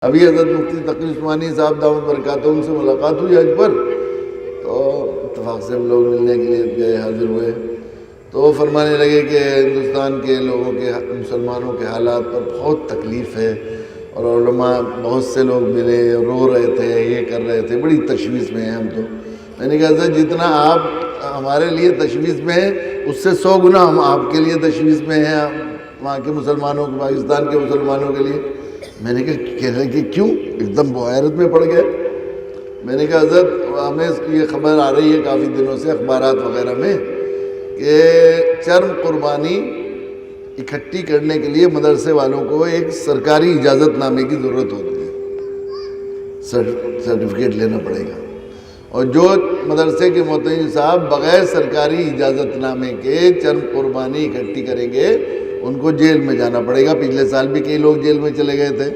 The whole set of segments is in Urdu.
ابھی حضرت مفتی تقی عثمانی صاحب دامت برکاتہم سے ملاقات ہوئی حج پر، تو اتفاق سے ہم لوگ ملنے کے لیے گئے، حاضر ہوئے، تو وہ فرمانے لگے کہ ہندوستان کے لوگوں کے، مسلمانوں کے حالات پر بہت تکلیف ہے، اور علماء بہت سے لوگ ملے، رو رہے تھے، یہ کر رہے تھے، بڑی تشویش میں ہیں ہم تو۔ میں نے کہا حضرت جتنا آپ ہمارے لیے تشویش میں ہیں اس سے 100 گنا ہم آپ کے لیے تشویش میں ہیں، وہاں کے مسلمانوں، پاکستان کے مسلمانوں کے لیے۔ میں نے کہہ رہے کہ کیوں؟ ایک دم حیرت میں پڑ گئے۔ میں نے کہا حضرت ہمیں یہ خبر آ رہی ہے کافی دنوں سے اخبارات وغیرہ میں کہ چرم قربانی اکٹھی کرنے کے لیے مدرسے والوں کو ایک سرکاری اجازت نامے کی ضرورت ہوتی ہے، سرٹیفکیٹ لینا پڑے گا، اور جو مدرسے کے معتنی صاحب بغیر سرکاری اجازت نامے کے چرم قربانی اکٹھی کریں گے ان کو جیل میں جانا پڑے گا۔ پچھلے سال بھی کئی لوگ جیل میں چلے گئے تھے۔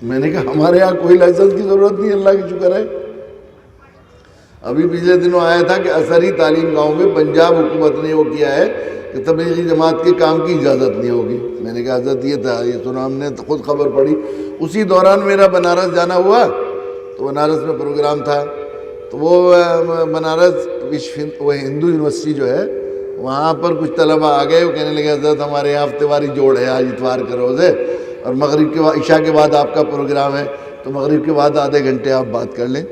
میں نے کہا ہمارے یہاں کوئی لائسنس کی ضرورت نہیں، اللہ کی شکر ہے۔ ابھی پچھلے دنوں آیا تھا کہ اثری تعلیم گاؤں میں پنجاب حکومت نے وہ کیا ہے کہ تبلیغی جماعت کے کام کی اجازت نہیں ہوگی۔ میں نے کہا حضرت یہ تھا، یہ سنا ہم نے، تو خود خبر پڑی۔ اسی دوران میرا بنارس جانا ہوا، تو بنارس میں پروگرام تھا، تو وہ بنارس وہ ہندو یونیورسٹی جو ہے وہاں پر کچھ طلبہ آ گئے، وہ کہنے لگے حضرت ہمارے یہاں ہفتے واری جوڑ ہے، آج اتوار کا روز ہے اور مغرب کے عشاء کے بعد آپ کا پروگرام ہے، تو مغرب کے بعد آدھے گھنٹے آپ بات کر لیں۔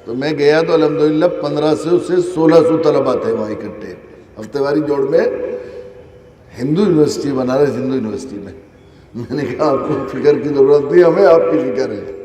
تو میں گیا تو الحمدللہ 1500 سے 1600 طلبہ تھے وہاں اکٹھے ہفتے واری جوڑ میں، ہندو یونیورسٹی، بنارس ہندو یونیورسٹی میں۔ میں نے کہا آپ کو فکر کی ضرورت نہیں، ہمیں آپ کی فکر ہے۔